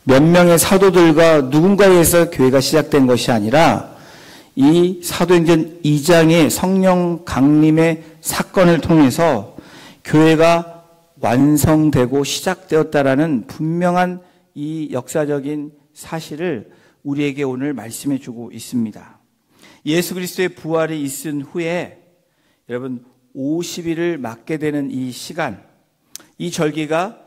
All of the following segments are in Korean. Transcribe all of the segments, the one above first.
몇 명의 사도들과 누군가에 의해서 교회가 시작된 것이 아니라 이 사도행전 2장의 성령 강림의 사건을 통해서 교회가 완성되고 시작되었다라는 분명한 이 역사적인 사실을 우리에게 오늘 말씀해 주고 있습니다. 예수 그리스도의 부활이 있은 후에 여러분 50일을 맞게 되는 이 시간, 이 절기가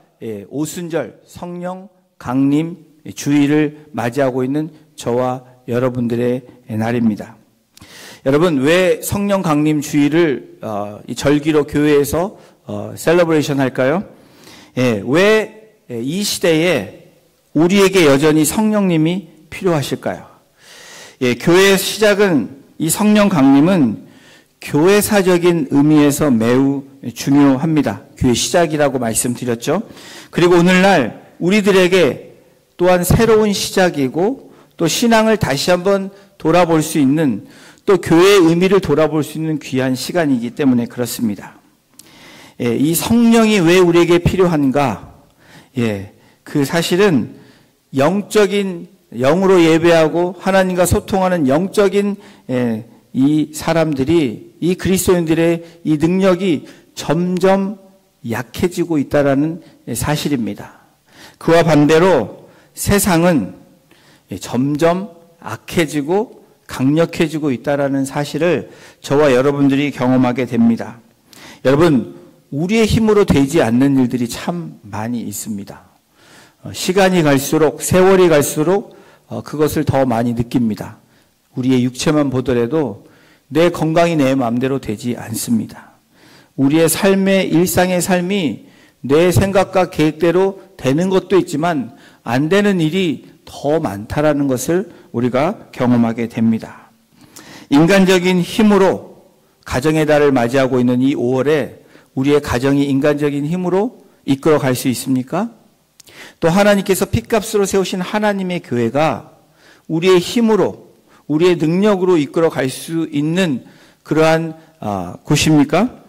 오순절 성령 강림 주일을 맞이하고 있는 저와 여러분들의 날입니다. 여러분, 왜 성령 강림 주일을 이 절기로 교회에서 셀러브레이션 할까요? 왜 이 시대에 우리에게 여전히 성령님이 필요하실까요? 교회의 시작은, 이 성령 강림은 교회사적인 의미에서 매우 중요합니다. 교회 시작이라고 말씀드렸죠. 그리고 오늘날 우리들에게 또한 새로운 시작이고 또 신앙을 다시 한번 돌아볼 수 있는, 또 교회의 의미를 돌아볼 수 있는 귀한 시간이기 때문에 그렇습니다. 이 성령이 왜 우리에게 필요한가? 그 사실은 영적인, 영으로 예배하고 하나님과 소통하는 영적인 이 사람들이, 이 그리스도인들의 이 능력이 점점 약해지고 있다는 사실입니다. 그와 반대로 세상은 점점 악해지고 강력해지고 있다는 사실을 저와 여러분들이 경험하게 됩니다. 여러분, 우리의 힘으로 되지 않는 일들이 참 많이 있습니다. 시간이 갈수록, 세월이 갈수록 그것을 더 많이 느낍니다. 우리의 육체만 보더라도 내 건강이 내 마음대로 되지 않습니다. 우리의 삶의, 일상의 삶이 내 생각과 계획대로 되는 것도 있지만 안 되는 일이 더 많다라는 것을 우리가 경험하게 됩니다. 인간적인 힘으로 가정의 달을 맞이하고 있는 이 5월에 우리의 가정이 인간적인 힘으로 이끌어 갈 수 있습니까? 또 하나님께서 핏값으로 세우신 하나님의 교회가 우리의 힘으로, 우리의 능력으로 이끌어 갈 수 있는 그러한 곳입니까?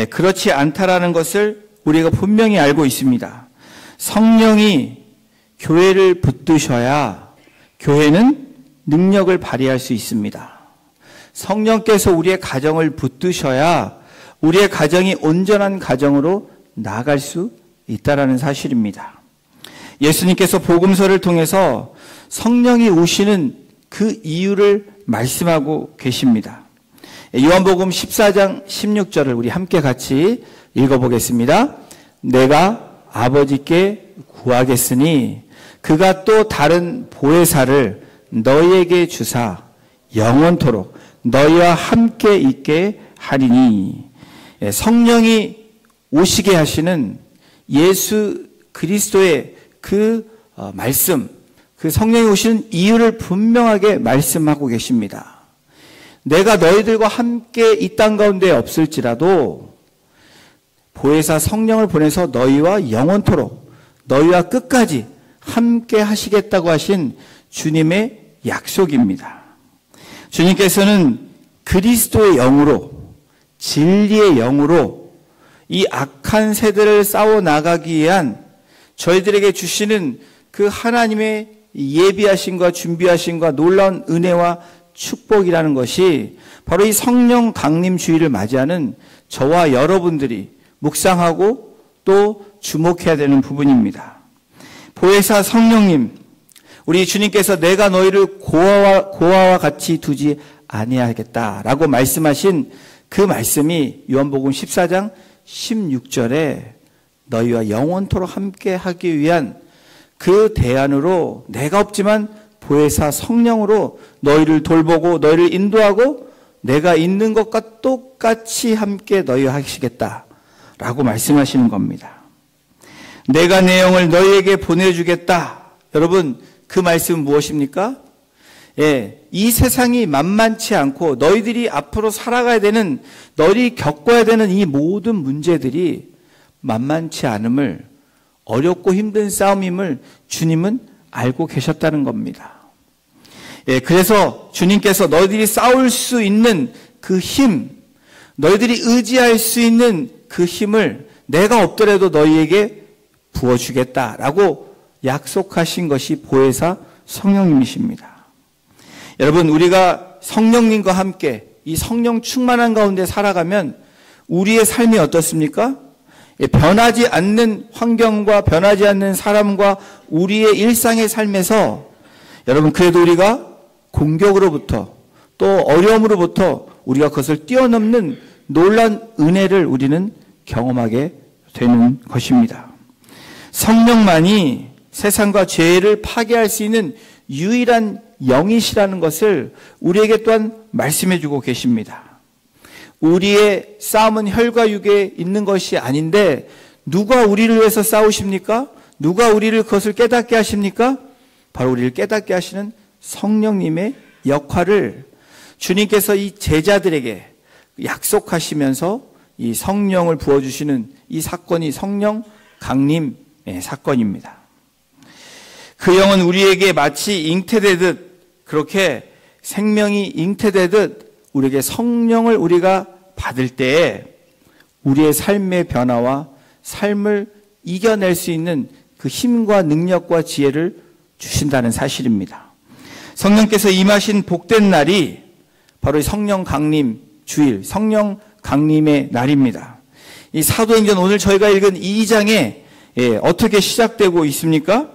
그렇지 않다라는 것을 우리가 분명히 알고 있습니다. 성령이 교회를 붙드셔야 교회는 능력을 발휘할 수 있습니다. 성령께서 우리의 가정을 붙드셔야 우리의 가정이 온전한 가정으로 나아갈 수 있다는 사실입니다. 예수님께서 복음서를 통해서 성령이 오시는 그 이유를 말씀하고 계십니다. 요한복음 14장 16절을 우리 함께 같이 읽어보겠습니다. 내가 아버지께 구하겠으니 그가 또 다른 보혜사를 너희에게 주사 영원토록 너희와 함께 있게 하리니. 성령이 오시게 하시는 예수 그리스도의 그 말씀, 그 성령이 오시는 이유를 분명하게 말씀하고 계십니다. 내가 너희들과 함께 이 땅 가운데 없을지라도 보혜사 성령을 보내서 너희와 영원토록, 너희와 끝까지 함께 하시겠다고 하신 주님의 약속입니다. 주님께서는 그리스도의 영으로, 진리의 영으로 이 악한 세대를 싸워나가기 위한 저희들에게 주시는 그 하나님의 예비하심과 준비하심과 놀라운 은혜와 축복이라는 것이 바로 이 성령 강림 주일을 맞이하는 저와 여러분들이 묵상하고 또 주목해야 되는 부분입니다. 보혜사 성령님, 우리 주님께서 내가 너희를 고아와 같이 두지 아니하겠다라고 말씀하신 그 말씀이 요한복음 14장 16절에 너희와 영원토록 함께 하기 위한 그 대안으로 내가 없지만 보혜사 성령으로 너희를 돌보고 너희를 인도하고 내가 있는 것과 똑같이 함께 너희와 하시겠다라고 말씀하시는 겁니다. 내가 내 영을 너희에게 보내주겠다. 여러분, 그 말씀은 무엇입니까? 이 세상이 만만치 않고 너희들이 앞으로 살아가야 되는, 너희들이 겪어야 되는 이 모든 문제들이 만만치 않음을, 어렵고 힘든 싸움임을 주님은 알고 계셨다는 겁니다. 그래서 주님께서 너희들이 싸울 수 있는 그 힘, 너희들이 의지할 수 있는 그 힘을 내가 없더라도 너희에게 부어주겠다라고 약속하신 것이 보혜사 성령님이십니다. 여러분, 우리가 성령님과 함께 이 성령 충만한 가운데 살아가면 우리의 삶이 어떻습니까? 변하지 않는 환경과 변하지 않는 사람과 우리의 일상의 삶에서 여러분, 그래도 우리가 공격으로부터 또 어려움으로부터 우리가 그것을 뛰어넘는 놀라운 은혜를 우리는 경험하게 되는 것입니다. 성령만이 세상과 죄를 파괴할 수 있는 유일한 영이시라는 것을 우리에게 또한 말씀해 주고 계십니다. 우리의 싸움은 혈과 육에 있는 것이 아닌데 누가 우리를 위해서 싸우십니까? 누가 우리를 그것을 깨닫게 하십니까? 바로 우리를 깨닫게 하시는 성령님의 역할을 주님께서 이 제자들에게 약속하시면서 이 성령을 부어주시는 이 사건이 성령 강림의 사건입니다. 그 영은 우리에게 마치 잉태되듯, 그렇게 생명이 잉태되듯 우리에게 성령을 우리가 받을 때에 우리의 삶의 변화와 삶을 이겨낼 수 있는 그 힘과 능력과 지혜를 주신다는 사실입니다. 성령께서 임하신 복된 날이 바로 이 성령 강림 주일, 성령 강림의 날입니다. 이 사도행전 오늘 저희가 읽은 2장에 어떻게 시작되고 있습니까?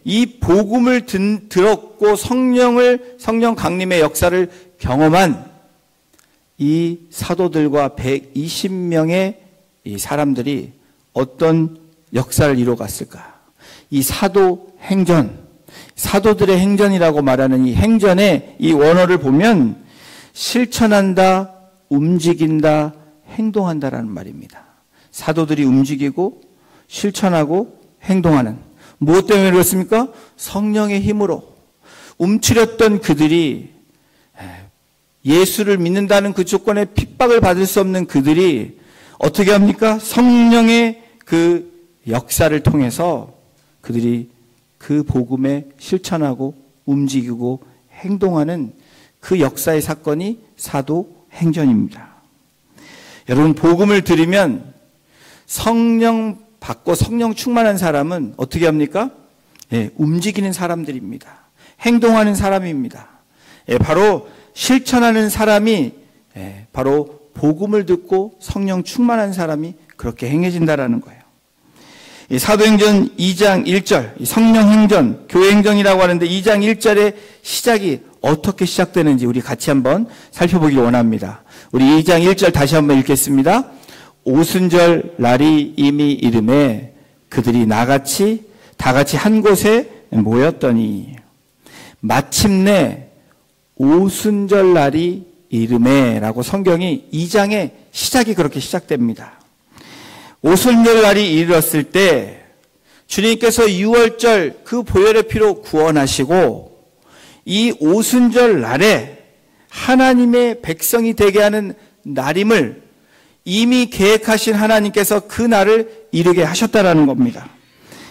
이 복음을 들었고 성령 강림의 역사를 경험한 이 사도들과 120명의 이 사람들이 어떤 역사를 이뤄갔을까? 이 사도행전, 사도들의 행전이라고 말하는 이 행전의 이 원어를 보면 실천한다, 움직인다, 행동한다라는 말입니다. 사도들이 움직이고 실천하고 행동하는, 무엇 때문에 그렇습니까? 성령의 힘으로 움츠렸던 그들이, 예수를 믿는다는 그 조건에 핍박을 받을 수 없는 그들이 어떻게 합니까? 성령의 그 역사를 통해서 그들이 그 복음에 실천하고 움직이고 행동하는 그 역사의 사건이 사도행전입니다. 여러분, 복음을 들으면 성령 받고 성령 충만한 사람은 어떻게 합니까? 움직이는 사람들입니다. 행동하는 사람입니다. 바로 실천하는 사람이 바로 복음을 듣고 성령 충만한 사람이 그렇게 행해진다라는 거예요. 사도행전 2장 1절, 성령행전, 교회행전이라고 하는데 2장 1절의 시작이 어떻게 시작되는지 우리 같이 한번 살펴보길 원합니다. 우리 2장 1절 다시 한번 읽겠습니다. 오순절 날이 이미 이름에 그들이 다 같이 한 곳에 모였더니, 마침내 오순절 날이 이름에 라고 성경이 2장의 시작이 그렇게 시작됩니다. 오순절 날이 이르렀을 때 주님께서 유월절 그 보혈의 피로 구원하시고, 이 오순절 날에 하나님의 백성이 되게 하는 날임을 이미 계획하신 하나님께서 그 날을 이르게 하셨다라는 겁니다.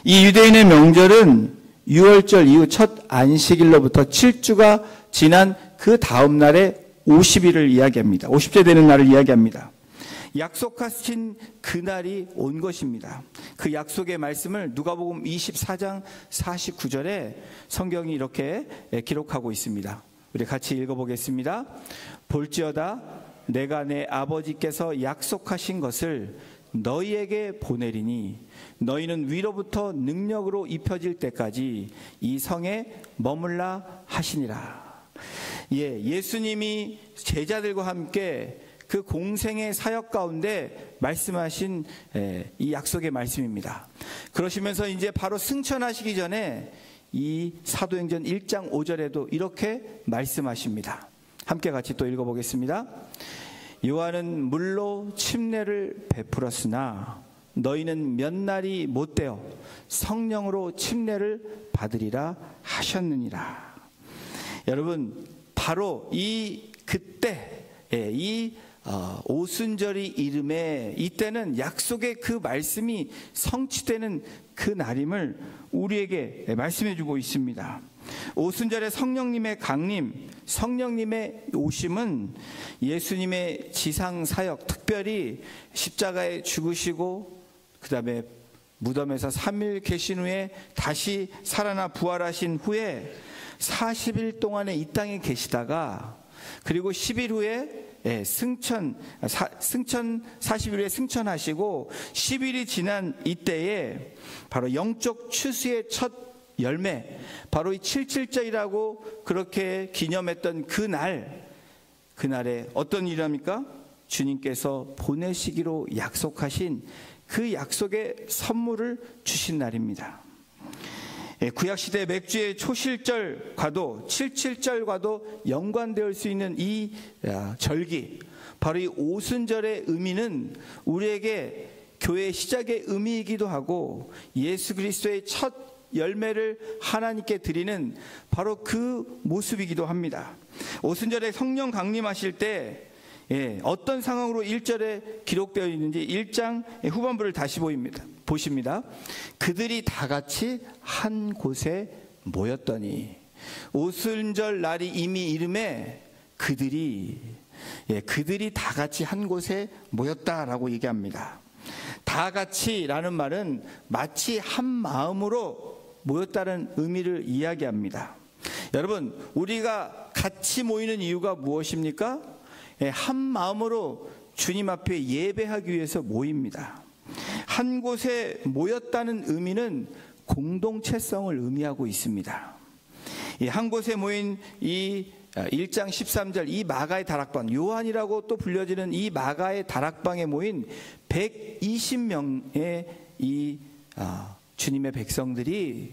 이 유대인의 명절은 유월절 이후 첫 안식일로부터 7주가 지난 그 다음 날에 50일을 이야기합니다. 50째 되는 날을 이야기합니다. 약속하신 그날이 온 것입니다. 그 약속의 말씀을 누가복음 24장 49절에 성경이 이렇게 기록하고 있습니다. 우리 같이 읽어보겠습니다. 볼지어다 내가 내 아버지께서 약속하신 것을 너희에게 보내리니 너희는 위로부터 능력으로 입혀질 때까지 이 성에 머물라 하시니라. 예수님이 제자들과 함께 그 공생의 사역 가운데 말씀하신 이 약속의 말씀입니다. 그러시면서 이제 바로 승천하시기 전에 이 사도행전 1장 5절에도 이렇게 말씀하십니다. 함께 같이 또 읽어보겠습니다. 요한은 물로 침례를 베풀었으나 너희는 몇 날이 못되어 성령으로 침례를 받으리라 하셨느니라. 여러분, 바로 그때 오순절이 이름에, 이때는 약속의 그 말씀이 성취되는 그 날임을 우리에게 말씀해 주고 있습니다. 오순절의 성령님의 강림, 성령님의 오심은 예수님의 지상 사역, 특별히 십자가에 죽으시고 그 다음에 무덤에서 3일 계신 후에 다시 살아나 부활하신 후에 40일 동안에 이 땅에 계시다가 그리고 10일 후에 승천 40일 후에 승천하시고 10일이 지난 이때에 바로 영적 추수의 첫 열매, 바로 이 77절이라고 그렇게 기념했던 그날에 어떤 일이랍니까? 주님께서 보내시기로 약속하신 그 약속의 선물을 주신 날입니다. 구약시대 맥주의 초실절과도 77절과도 연관되어 수 있는 이 절기, 바로 이 오순절의 의미는 우리에게 교회의 시작의 의미이기도 하고 예수 그리스도의 첫 열매를 하나님께 드리는 바로 그 모습이기도 합니다. 오순절에 성령 강림하실 때 어떤 상황으로 1절에 기록되어 있는지 1장 후반부를 다시 보십니다. 그들이 다 같이 한 곳에 모였더니, 오순절 날이 이미 이름에 그들이 다 같이 한 곳에 모였다라고 얘기합니다. 다 같이라는 말은 마치 한 마음으로 모였다는 의미를 이야기합니다. 여러분, 우리가 같이 모이는 이유가 무엇입니까? 한 마음으로 주님 앞에 예배하기 위해서 모입니다. 한 곳에 모였다는 의미는 공동체성을 의미하고 있습니다. 한 곳에 모인 이 1장 13절 이 마가의 다락방, 요한이라고 또 불려지는 이 마가의 다락방에 모인 120명의 이 주님의 백성들이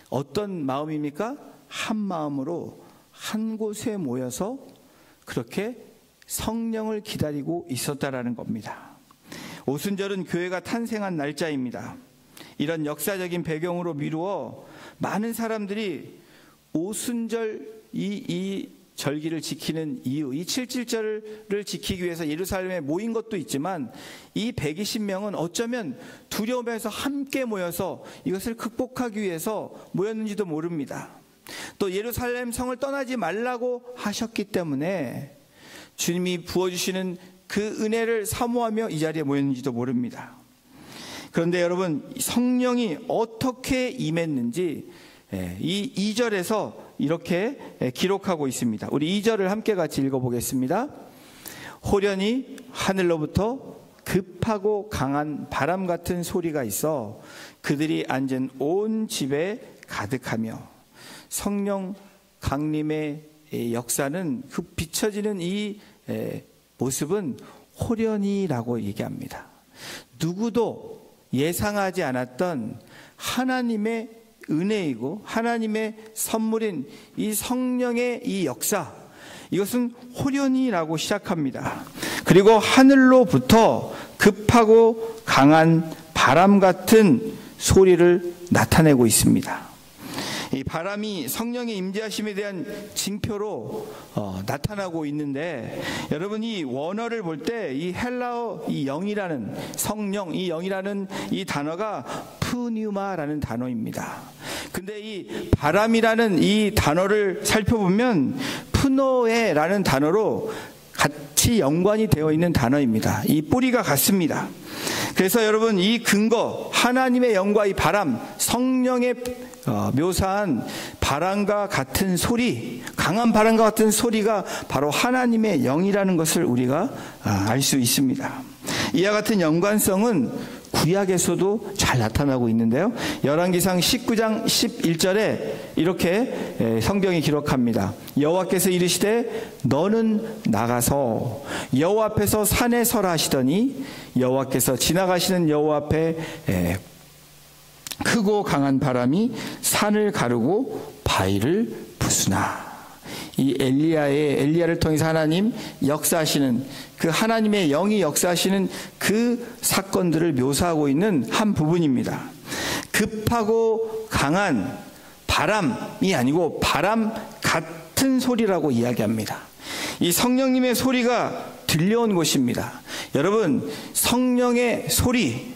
어떤 마음입니까? 한 마음으로 한 곳에 모여서 그렇게 성령을 기다리고 있었다라는 겁니다. 오순절은 교회가 탄생한 날짜입니다. 이런 역사적인 배경으로 미루어 많은 사람들이 오순절 이 절기를 지키는 이유, 이 77절을 지키기 위해서 예루살렘에 모인 것도 있지만 이 120명은 어쩌면 두려움에서 함께 모여서 이것을 극복하기 위해서 모였는지도 모릅니다. 또 예루살렘 성을 떠나지 말라고 하셨기 때문에 주님이 부어주시는 그 은혜를 사모하며 이 자리에 모였는지도 모릅니다. 그런데 여러분, 성령이 어떻게 임했는지 이 2절에서 이렇게 기록하고 있습니다. 우리 2절을 함께 같이 읽어보겠습니다. 호련히 하늘로부터 급하고 강한 바람 같은 소리가 있어 그들이 앉은 온 집에 가득하며, 성령 강림의 역사는 그 비춰지는 이 모습은 호련히라고 얘기합니다. 누구도 예상하지 않았던 하나님의 은혜이고 하나님의 선물인 이 성령의 이 역사, 이것은 호련히라고 시작합니다. 그리고 하늘로부터 급하고 강한 바람 같은 소리를 나타내고 있습니다. 이 바람이 성령의 임재하심에 대한 징표로 나타나고 있는데, 여러분 이 원어를 볼 때 이 헬라어 이 영이라는 성령, 이 영이라는 이 단어가 푸뉴마라는 단어입니다. 근데 이 바람이라는 이 단어를 살펴보면 푸노에라는 단어로 같이 연관이 되어 있는 단어입니다. 이 뿌리가 같습니다. 그래서 여러분, 이 근거, 하나님의 영과 이 바람, 성령의 묘사한 바람과 같은 소리, 강한 바람과 같은 소리가 바로 하나님의 영이라는 것을 우리가 알 수 있습니다. 이와 같은 연관성은 구약에서도 잘 나타나고 있는데요. 열왕기상 19장 11절에 이렇게 성경이 기록합니다. 여호와께서 이르시되 너는 나가서 여호와 앞에서 산에 서라 하시더니, 여호와께서 지나가시는 여호와 앞에 크고 강한 바람이 산을 가르고 바위를 부수나. 이 엘리야를 통해서 하나님 역사하시는, 그 하나님의 영이 역사하시는 그 사건들을 묘사하고 있는 한 부분입니다. 급하고 강한 바람이 아니고 바람 같은 소리라고 이야기합니다. 이 성령님의 소리가 들려온 곳입니다. 여러분, 성령의 소리,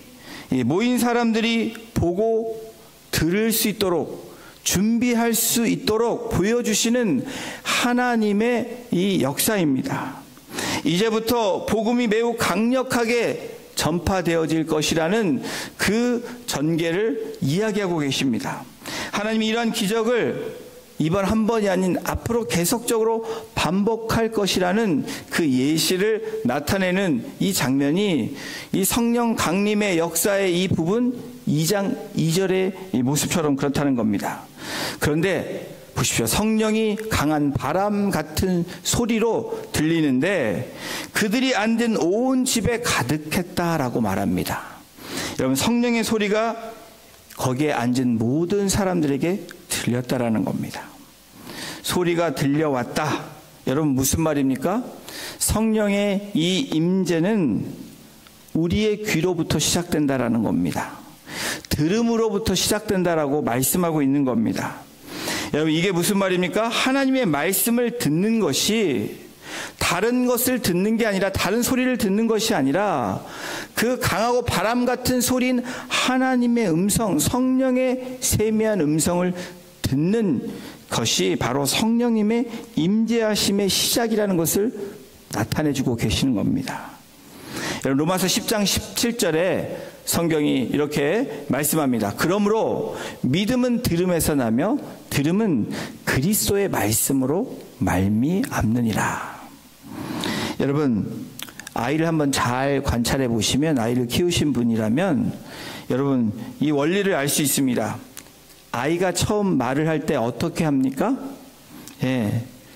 모인 사람들이 보고 들을 수 있도록, 준비할 수 있도록 보여주시는 하나님의 이 역사입니다. 이제부터 복음이 매우 강력하게 전파되어질 것이라는 그 전개를 이야기하고 계십니다. 하나님이 이러한 기적을 이번 한 번이 아닌 앞으로 계속적으로 반복할 것이라는 그 예시를 나타내는 이 장면이 이 성령 강림의 역사의 이 부분 2장 2절의 이 모습처럼 그렇다는 겁니다. 그런데 보십시오. 성령이 강한 바람 같은 소리로 들리는데 그들이 앉은 온 집에 가득했다라고 말합니다. 여러분, 성령의 소리가 거기에 앉은 모든 사람들에게 들렸다라는 겁니다. 소리가 들려왔다. 여러분, 무슨 말입니까? 성령의 이 임재는 우리의 귀로부터 시작된다라는 겁니다. 들음으로부터 시작된다라고 말씀하고 있는 겁니다. 여러분, 이게 무슨 말입니까? 하나님의 말씀을 듣는 것이 다른 것을 듣는 게 아니라, 다른 소리를 듣는 것이 아니라 그 강하고 바람 같은 소리인 하나님의 음성, 성령의 세미한 음성을 듣는 것이 바로 성령님의 임재하심의 시작이라는 것을 나타내주고 계시는 겁니다. 여러분, 로마서 10장 17절에 성경이 이렇게 말씀합니다. 그러므로 믿음은 들음에서 나며 들음은 그리스도의 말씀으로 말미암느니라. 여러분, 아이를 한번 잘 관찰해 보시면, 아이를 키우신 분이라면 여러분 이 원리를 알 수 있습니다. 아이가 처음 말을 할 때 어떻게 합니까?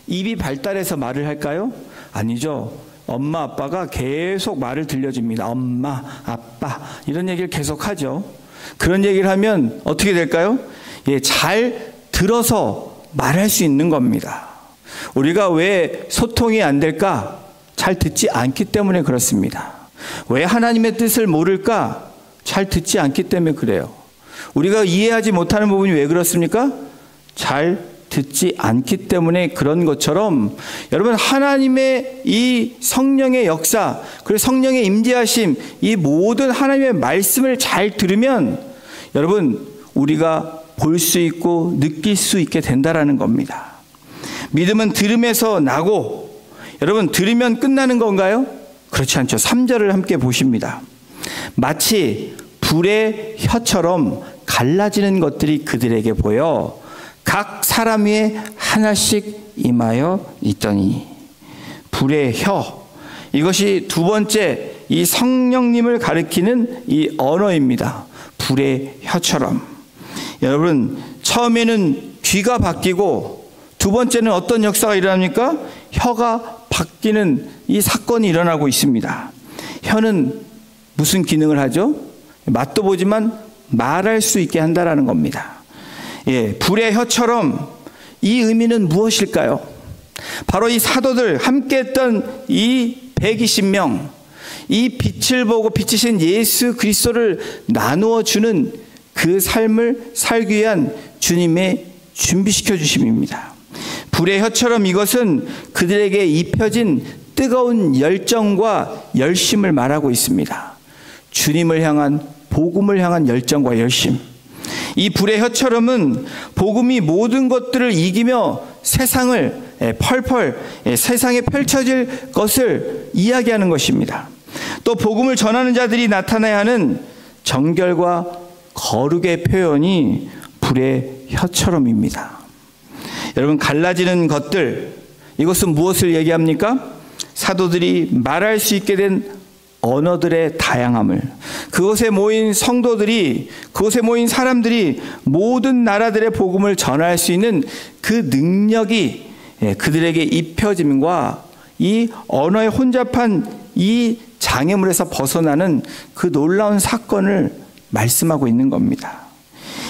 입이 발달해서 말을 할까요? 아니죠. 엄마 아빠가 계속 말을 들려줍니다. 엄마, 아빠 이런 얘기를 계속 하죠. 그런 얘기를 하면 어떻게 될까요? 잘 들어서 말할 수 있는 겁니다. 우리가 왜 소통이 안 될까? 잘 듣지 않기 때문에 그렇습니다. 왜 하나님의 뜻을 모를까? 잘 듣지 않기 때문에 그래요. 우리가 이해하지 못하는 부분이 왜 그렇습니까? 잘 듣지 않기 때문에 그런 것처럼 여러분, 하나님의 이 성령의 역사, 그리고 성령의 임재하심, 이 모든 하나님의 말씀을 잘 들으면 여러분 우리가 볼 수 있고 느낄 수 있게 된다라는 겁니다. 믿음은 들음에서 나고, 여러분 들으면 끝나는 건가요? 그렇지 않죠. 3절을 함께 보십니다. 마치 불의 혀처럼 갈라지는 것들이 그들에게 보여 각 사람 위에 하나씩 임하여 있더니. 불의 혀, 이것이 두 번째 이 성령님을 가리키는 이 언어입니다. 불의 혀처럼. 여러분, 처음에는 귀가 바뀌고 두 번째는 어떤 역사가 일어납니까? 혀가 바뀌는 이 사건이 일어나고 있습니다. 혀는 무슨 기능을 하죠? 맛도 보지만 말할 수 있게 한다라는 겁니다. 불의 혀처럼, 이 의미는 무엇일까요? 바로 이 사도들 함께 했던 이 120명, 이 빛을 보고 빛이신 예수 그리스도를 나누어 주는 그 삶을 살기 위한 주님의 준비시켜 주심입니다. 불의 혀처럼, 이것은 그들에게 입혀진 뜨거운 열정과 열심을 말하고 있습니다. 주님을 향한, 복음을 향한 열정과 열심. 이 불의 혀처럼은 복음이 모든 것들을 이기며 세상을 펄펄, 세상에 펼쳐질 것을 이야기하는 것입니다. 또 복음을 전하는 자들이 나타나야 하는 정결과 거룩의 표현이 불의 혀처럼입니다. 여러분, 갈라지는 것들, 이것은 무엇을 얘기합니까? 사도들이 말할 수 있게 된 언어들의 다양함을, 그곳에 모인 성도들이, 그곳에 모인 사람들이 모든 나라들의 복음을 전할 수 있는 그 능력이 그들에게 입혀짐과 이 언어의 혼잡한 이 장애물에서 벗어나는 그 놀라운 사건을 말씀하고 있는 겁니다.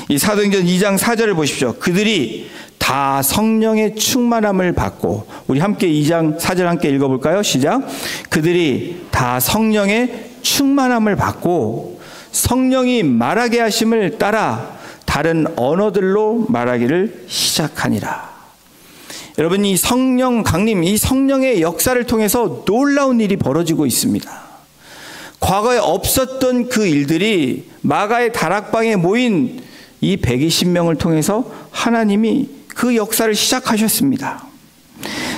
이 사도행전 2장 4절을 보십시오. 그들이 다 성령의 충만함을 받고, 우리 함께 2장 4절 함께 읽어볼까요? 시작. 그들이 다 성령의 충만함을 받고 성령이 말하게 하심을 따라 다른 언어들로 말하기를 시작하니라. 여러분, 이 성령 강림, 이 성령의 역사를 통해서 놀라운 일이 벌어지고 있습니다. 과거에 없었던 그 일들이 마가의 다락방에 모인 이 120명을 통해서 하나님이 그 역사를 시작하셨습니다.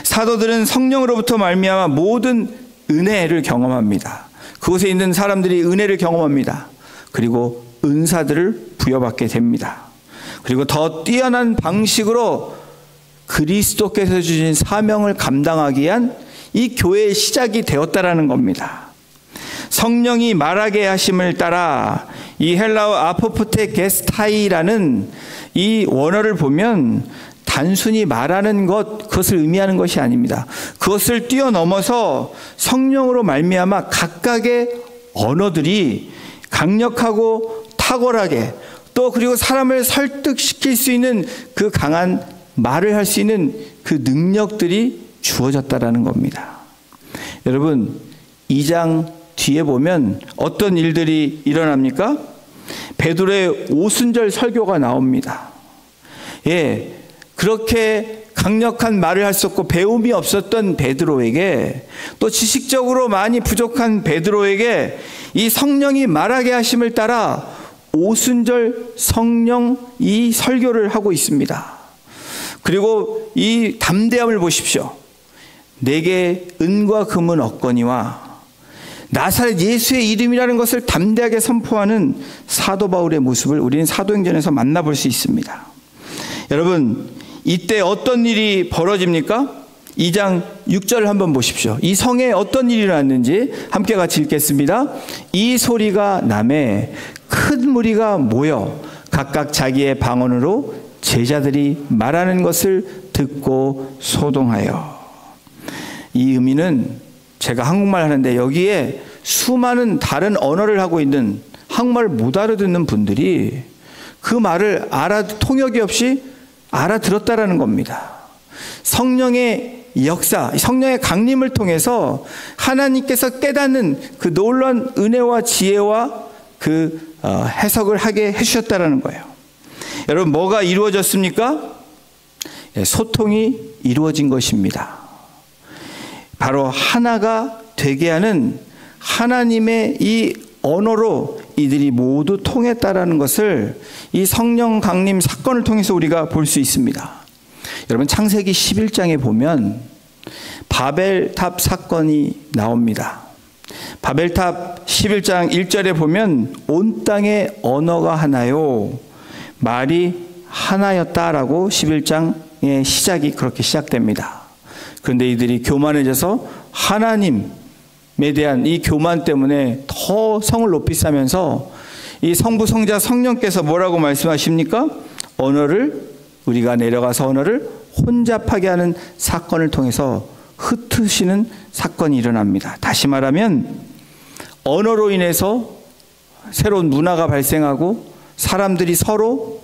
사도들은 성령으로부터 말미암아 모든 은혜를 경험합니다. 그곳에 있는 사람들이 은혜를 경험합니다. 그리고 은사들을 부여받게 됩니다. 그리고 더 뛰어난 방식으로 그리스도께서 주신 사명을 감당하기 위한 이 교회의 시작이 되었다라는 겁니다. 성령이 말하게 하심을 따라 이 헬라어 아포프테 게스타이라는 이 원어를 보면 단순히 말하는 그것을 의미하는 것이 아닙니다. 그것을 뛰어넘어서 성령으로 말미암아 각각의 언어들이 강력하고 탁월하게 또 그리고 사람을 설득시킬 수 있는 그 강한 말을 할 수 있는 그 능력들이 주어졌다라는 겁니다. 여러분, 2장 뒤에 보면 어떤 일들이 일어납니까? 베드로의 오순절 설교가 나옵니다. 예, 그렇게 강력한 말을 할 수 없고 배움이 없었던 베드로에게, 또 지식적으로 많이 부족한 베드로에게 이 성령이 말하게 하심을 따라 오순절 성령 이 설교를 하고 있습니다. 그리고 이 담대함을 보십시오. 내게 은과 금은 없거니와 나사렛 예수의 이름이라는 것을 담대하게 선포하는 사도 바울의 모습을 우리는 사도행전에서 만나볼 수 있습니다. 여러분, 이때 어떤 일이 벌어집니까? 2장 6절을 한번 보십시오. 이 성에 어떤 일이 일어났는지 함께 같이 읽겠습니다. 이 소리가 나매 큰 무리가 모여 각각 자기의 방언으로 제자들이 말하는 것을 듣고 소동하여. 이 의미는 제가 한국말 하는데 여기에 수많은 다른 언어를 하고 있는 한국말을 못 알아듣는 분들이 그 말을 통역이 없이 알아들었다라는 겁니다. 성령의 역사, 성령의 강림을 통해서 하나님께서 깨닫는 그 놀라운 은혜와 지혜와 그 해석을 하게 해주셨다라는 거예요. 여러분, 뭐가 이루어졌습니까? 소통이 이루어진 것입니다. 바로 하나가 되게 하는 하나님의 이 언어로 이들이 모두 통했다라는 것을 이 성령 강림 사건을 통해서 우리가 볼 수 있습니다. 여러분, 창세기 11장에 보면 바벨탑 사건이 나옵니다. 바벨탑 11장 1절에 보면 온 땅의 언어가 하나요, 말이 하나였다라고 11장의 시작이 그렇게 시작됩니다. 그런데 이들이 교만해져서 하나님에 대한 이 교만 때문에 더 성을 높이 쌓으면서 이 성부, 성자, 성령께서 뭐라고 말씀하십니까? 우리가 내려가서 언어를 혼잡하게 하는 사건을 통해서 흩으시는 사건이 일어납니다. 다시 말하면 언어로 인해서 새로운 문화가 발생하고 사람들이 서로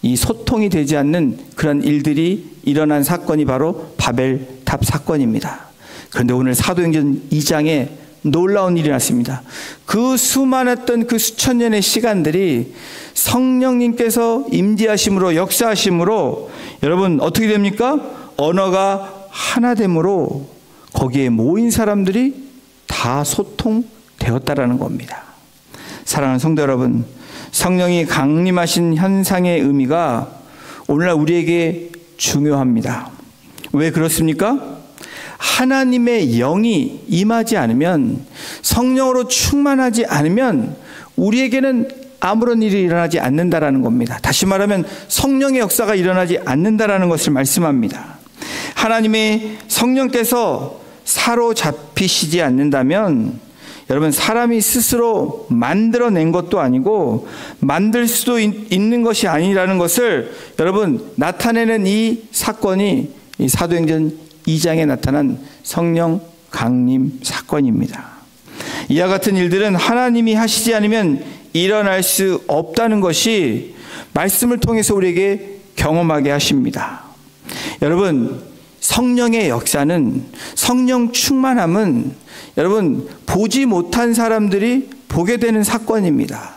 이 소통이 되지 않는 그런 일들이 일어난 사건이 바로 바벨탑 사건입니다. 그런데 오늘 사도행전 2장에 놀라운 일이 났습니다. 그 수많았던 그 수천 년의 시간들이 성령님께서 임재하심으로, 역사하심으로 여러분 어떻게 됩니까? 언어가 하나됨으로 거기에 모인 사람들이 다 소통되었다라는 겁니다. 사랑하는 성도 여러분, 성령이 강림하신 현상의 의미가 오늘날 우리에게 중요합니다. 왜 그렇습니까? 하나님의 영이 임하지 않으면, 성령으로 충만하지 않으면 우리에게는 아무런 일이 일어나지 않는다라는 겁니다. 다시 말하면 성령의 역사가 일어나지 않는다라는 것을 말씀합니다. 하나님의 성령께서 사로잡히시지 않는다면 여러분, 사람이 스스로 만들어낸 것도 아니고 만들 수도 있는 것이 아니라는 것을 여러분 나타내는 이 사건이 이 사도행전 2장에 나타난 성령 강림 사건입니다. 이와 같은 일들은 하나님이 하시지 않으면 일어날 수 없다는 것이 말씀을 통해서 우리에게 경험하게 하십니다. 여러분, 성령의 역사는, 성령 충만함은 여러분 보지 못한 사람들이 보게 되는 사건입니다.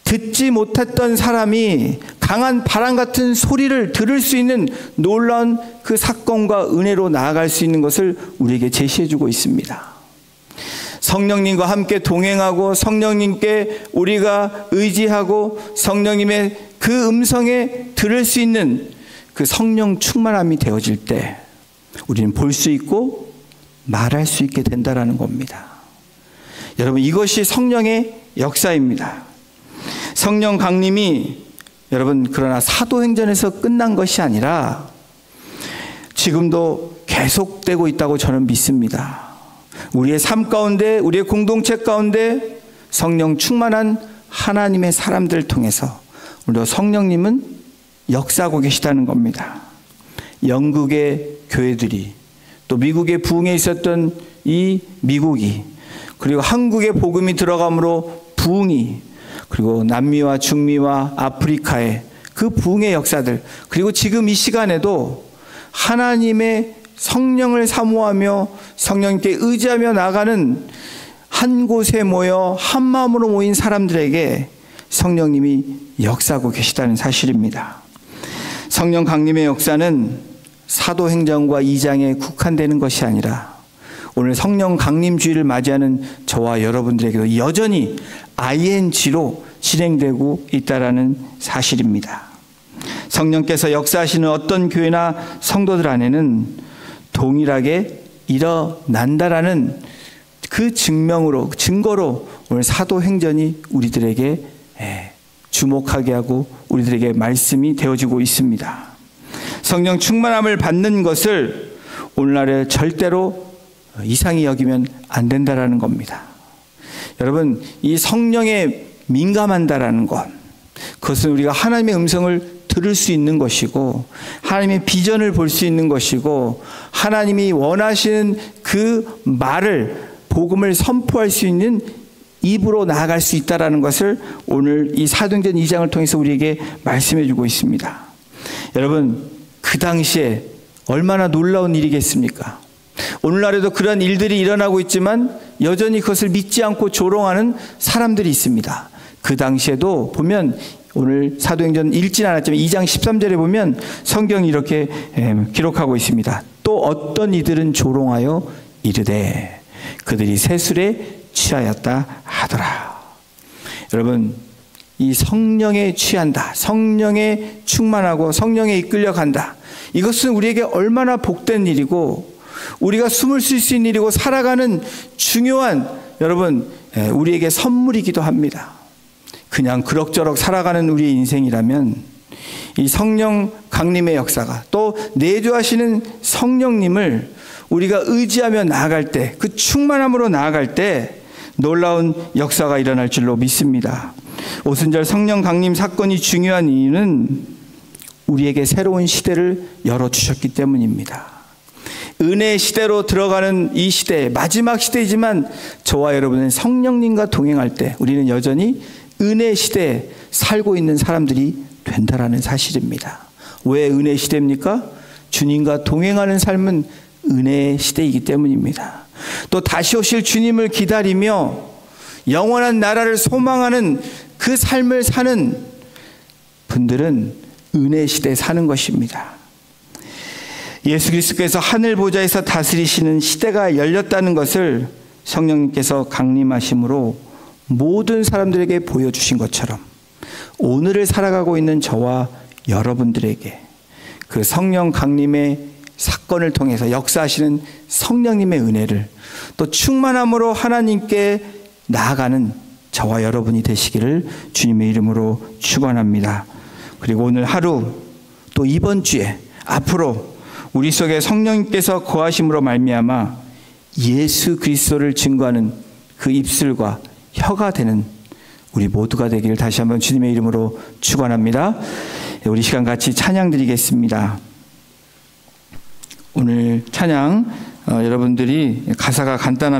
듣지 못했던 사람이 강한 바람 같은 소리를 들을 수 있는 놀라운 그 사건과 은혜로 나아갈 수 있는 것을 우리에게 제시해주고 있습니다. 성령님과 함께 동행하고 성령님께 우리가 의지하고 성령님의 그 음성에 들을 수 있는 그 성령 충만함이 되어질 때 우리는 볼 수 있고 말할 수 있게 된다라는 겁니다. 여러분, 이것이 성령의 역사입니다. 성령 강림이 여러분, 그러나 사도행전에서 끝난 것이 아니라 지금도 계속되고 있다고 저는 믿습니다. 우리의 삶 가운데, 우리의 공동체 가운데 성령 충만한 하나님의 사람들을 통해서 우리도 성령님은 역사하고 계시다는 겁니다. 영국의 교회들이, 또 미국의 부흥에 있었던 이 미국이, 그리고 한국의 복음이 들어감으로 부흥이, 그리고 남미와 중미와 아프리카의 그 부흥의 역사들, 그리고 지금 이 시간에도 하나님의 성령을 사모하며 성령님께 의지하며 나가는 한 곳에 모여 한 마음으로 모인 사람들에게 성령님이 역사하고 계시다는 사실입니다. 성령 강림의 역사는 사도행전과 2장에 국한되는 것이 아니라 오늘 성령 강림주의를 맞이하는 저와 여러분들에게도 여전히 ING로 진행되고 있다는 사실입니다. 성령께서 역사하시는 어떤 교회나 성도들 안에는 동일하게 일어난다라는 그 증거로 오늘 사도행전이 우리들에게 주목하게 하고 우리들에게 말씀이 되어지고 있습니다. 성령 충만함을 받는 것을 오늘날에 절대로 이상히 여기면 안 된다라는 겁니다. 여러분, 이 성령에 민감한다라는 것, 그것은 우리가 하나님의 음성을 들을 수 있는 것이고 하나님의 비전을 볼 수 있는 것이고 하나님이 원하시는 그 말을, 복음을 선포할 수 있는 입으로 나아갈 수 있다는 것을 오늘 이 사도행전 2장을 통해서 우리에게 말씀해 주고 있습니다. 여러분, 그 당시에 얼마나 놀라운 일이겠습니까? 오늘날에도 그런 일들이 일어나고 있지만 여전히 그것을 믿지 않고 조롱하는 사람들이 있습니다. 그 당시에도 보면 오늘 사도행전 읽진 않았지만 2장 13절에 보면 성경이 이렇게 기록하고 있습니다. 또 어떤 이들은 조롱하여 이르되 그들이 세술에 취하였다 하더라. 여러분, 이 성령에 취한다, 성령에 충만하고 성령에 이끌려 간다, 이것은 우리에게 얼마나 복된 일이고 우리가 숨을 쉴 수 있는 일이고 살아가는 중요한, 여러분, 우리에게 선물이기도 합니다. 그냥 그럭저럭 살아가는 우리의 인생이라면 이 성령 강림의 역사가, 또 내주하시는 성령님을 우리가 의지하며 나아갈 때, 그 충만함으로 나아갈 때 놀라운 역사가 일어날 줄로 믿습니다. 오순절 성령 강림 사건이 중요한 이유는 우리에게 새로운 시대를 열어주셨기 때문입니다. 은혜의 시대로 들어가는 이 시대, 마지막 시대이지만 저와 여러분은 성령님과 동행할 때 우리는 여전히 은혜의 시대에 살고 있는 사람들이 된다라는 사실입니다. 왜 은혜의 시대입니까? 주님과 동행하는 삶은 은혜의 시대이기 때문입니다. 또 다시 오실 주님을 기다리며 영원한 나라를 소망하는 그 삶을 사는 분들은 은혜의 시대에 사는 것입니다. 예수 그리스도께서 하늘 보좌에서 다스리시는 시대가 열렸다는 것을 성령님께서 강림하심으로 모든 사람들에게 보여주신 것처럼 오늘을 살아가고 있는 저와 여러분들에게 그 성령 강림의 사건을 통해서 역사하시는 성령님의 은혜를, 또 충만함으로 하나님께 나아가는 저와 여러분이 되시기를 주님의 이름으로 축원합니다. 그리고 오늘 하루, 또 이번 주에 앞으로 우리 속에 성령님께서 거하심으로 말미암아 예수 그리스도를 증거하는 그 입술과 혀가 되는 우리 모두가 되기를 다시 한번 주님의 이름으로 축원합니다. 우리 시간 같이 찬양 드리겠습니다. 오늘 찬양 여러분들이 가사가 간단합니다.